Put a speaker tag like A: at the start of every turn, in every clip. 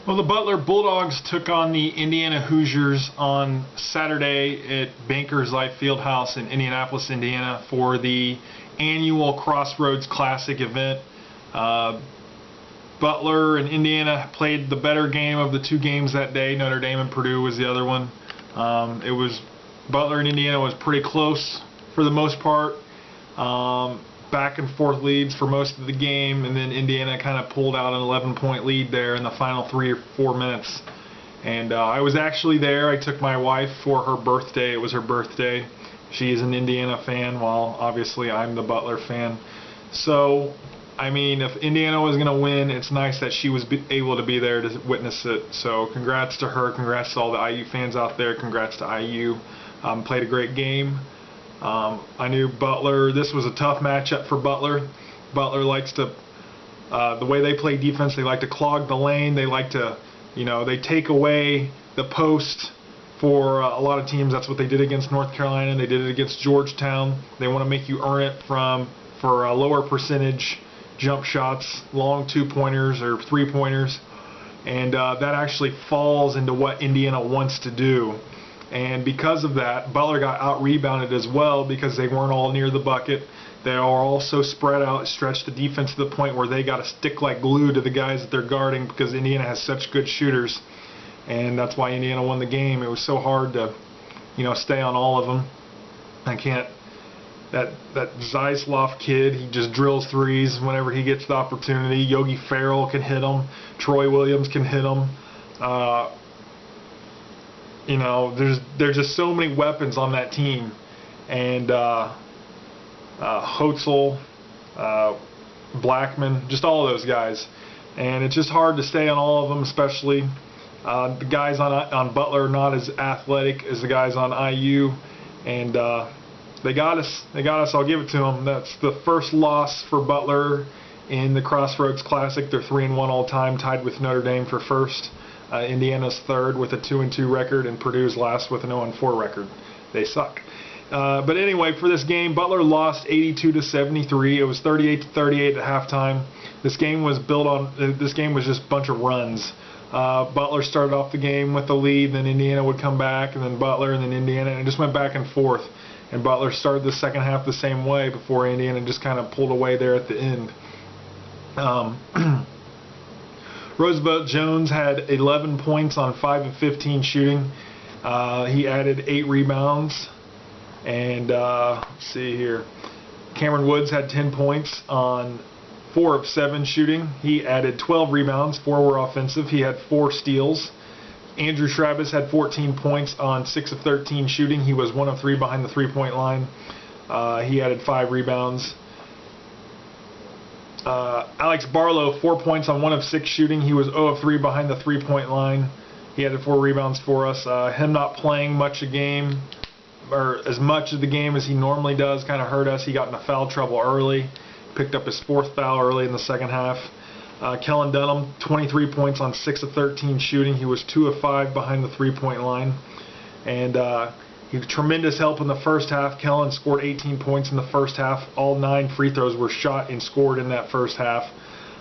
A: Well, the Butler Bulldogs took on the Indiana Hoosiers on Saturday at Bankers Life Fieldhouse in Indianapolis, Indiana for the annual Crossroads Classic event. Butler and Indiana played the better game of the two games that day. Notre Dame and Purdue was the other one. Butler and Indiana was pretty close for the most part. Back and forth leads for most of the game, and then Indiana kind of pulled out an 11-point lead there in the final 3 or 4 minutes. And I was actually there. I took my wife for her birthday. It was her birthday. She is an Indiana fan, while obviously I'm the Butler fan. So, I mean, if Indiana was going to win, it's nice that she was able to be there to witness it. So congrats to her. Congrats to all the IU fans out there. Congrats to IU. Played a great game. I knew Butler, this was a tough matchup for Butler. Butler likes to, the way they play defense, they like to clog the lane. They like to, they take away the post for a lot of teams. That's what they did against North Carolina. They did it against Georgetown. They want to make you earn it for lower percentage jump shots, long 2-pointers or 3-pointers. And that actually falls into what Indiana wants to do. And because of that, Butler got out-rebounded as well because they weren't all near the bucket. They are also spread out, stretched the defense to the point where they got to stick like glue to the guys that they're guarding because Indiana has such good shooters. And that's why Indiana won the game. It was so hard to, stay on all of them. That Zeislov kid, he just drills threes whenever he gets the opportunity. Yogi Ferrell can hit them. Troy Williams can hit them. There's just so many weapons on that team, and Hotzel, Blackman, just all of those guys, and it's just hard to stay on all of them, especially the guys on Butler are not as athletic as the guys on IU, and they got us. I'll give it to them. That's the first loss for Butler in the Crossroads Classic. They're 3-1 all time, tied with Notre Dame for first. Indiana's third with a 2-2 record, and Purdue's last with an 0-4 record. They suck. But anyway, for this game, Butler lost 82-73. It was 38-38 at halftime. This game was just a bunch of runs. Butler started off the game with the lead, then Indiana would come back, and then Butler, and then Indiana, and it just went back and forth. And Butler started the second half the same way before Indiana just kind of pulled away there at the end. Roosevelt Jones had 11 points on 5 of 15 shooting. He added 8 rebounds. And let's see here. Cameron Woods had 10 points on 4 of 7 shooting. He added 12 rebounds. 4 were offensive. He had 4 steals. Andrew Travis had 14 points on 6 of 13 shooting. He was 1 of 3 behind the 3-point line. He added 5 rebounds. Alex Barlow, 4 points on 1 of 6 shooting. He was 0 of 3 behind the 3-point line. He added 4 rebounds for us. Him not playing much a game, or as much of the game as he normally does, kind of hurt us. He got into foul trouble early. Picked up his 4th foul early in the second half. Kellen Dunham, 23 points on 6 of 13 shooting. He was 2 of 5 behind the 3-point line. And he was tremendous help in the first half. Kellen scored 18 points in the first half. All 9 free throws were shot and scored in that first half.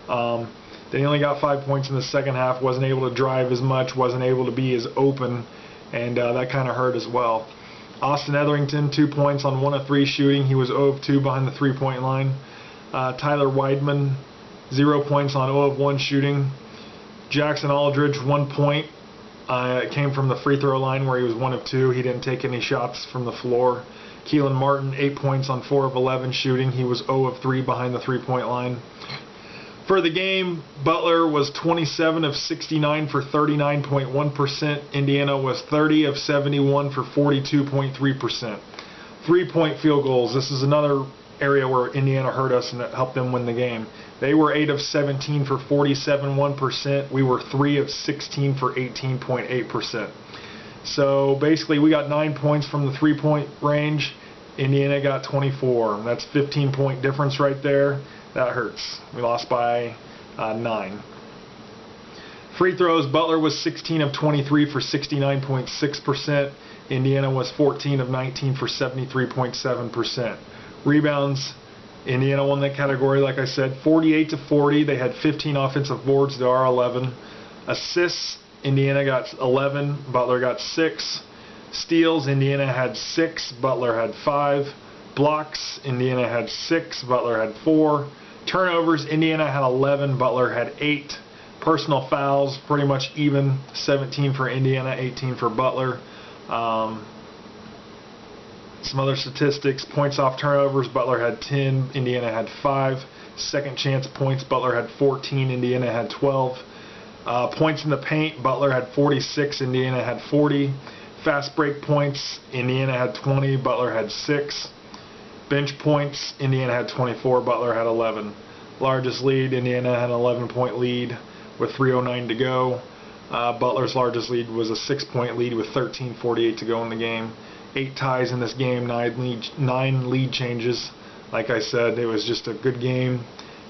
A: Then he only got 5 points in the second half. Wasn't able to drive as much. Wasn't able to be as open. And that kind of hurt as well. Austin Etherington, 2 points on 1 of 3 shooting. He was 0 of 2 behind the 3-point line. Tyler Weidman, 0 points on 0 of 1 shooting. Jackson Aldridge, 1 point. It came from the free throw line where he was 1 of 2. He didn't take any shots from the floor. Keelan Martin, 8 points on 4 of 11 shooting. He was 0 of 3 behind the 3-point line. For the game, Butler was 27 of 69 for 39.1%. Indiana was 30 of 71 for 42.3%. 3-point field goals. This is another area where Indiana hurt us and it helped them win the game. They were 8 of 17 for 47.1%. We were 3 of 16 for 18.8%. So basically we got 9 points from the 3-point range. Indiana got 24. That's 15-point difference right there. That hurts. We lost by 9. Free throws, Butler was 16 of 23 for 69.6%. Indiana was 14 of 19 for 73.7%. Rebounds, Indiana won that category, like I said, 48-40. They had 15 offensive boards to our 11. Assists, Indiana got 11, Butler got 6. Steals, Indiana had 6, Butler had 5. Blocks, Indiana had 6, Butler had 4. Turnovers, Indiana had 11, Butler had 8. Personal fouls, pretty much even, 17 for Indiana, 18 for Butler. Some other statistics, points off turnovers, Butler had 10, Indiana had 5. Second chance points, Butler had 14, Indiana had 12. Points in the paint, Butler had 46, Indiana had 40. Fast break points, Indiana had 20, Butler had 6. Bench points, Indiana had 24, Butler had 11. Largest lead, Indiana had an 11-point lead with 3:09 to go. Butler's largest lead was a 6-point lead with 13:48 to go in the game. 8 ties in this game, 9 lead changes. Like I said, it was just a good game,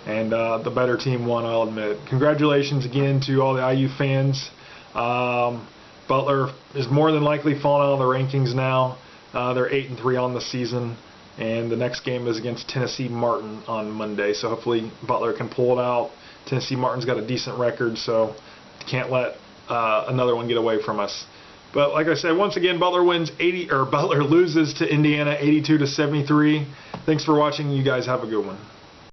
A: and the better team won, I'll admit. Congratulations again to all the IU fans. Butler is more than likely falling out of the rankings now. They're 8-3 on the season, and the next game is against Tennessee Martin on Monday. So hopefully Butler can pull it out. Tennessee Martin's got a decent record, so can't let another one get away from us. But like I said, once again, Butler loses to Indiana 82-73. Thanks for watching. You guys have a good one.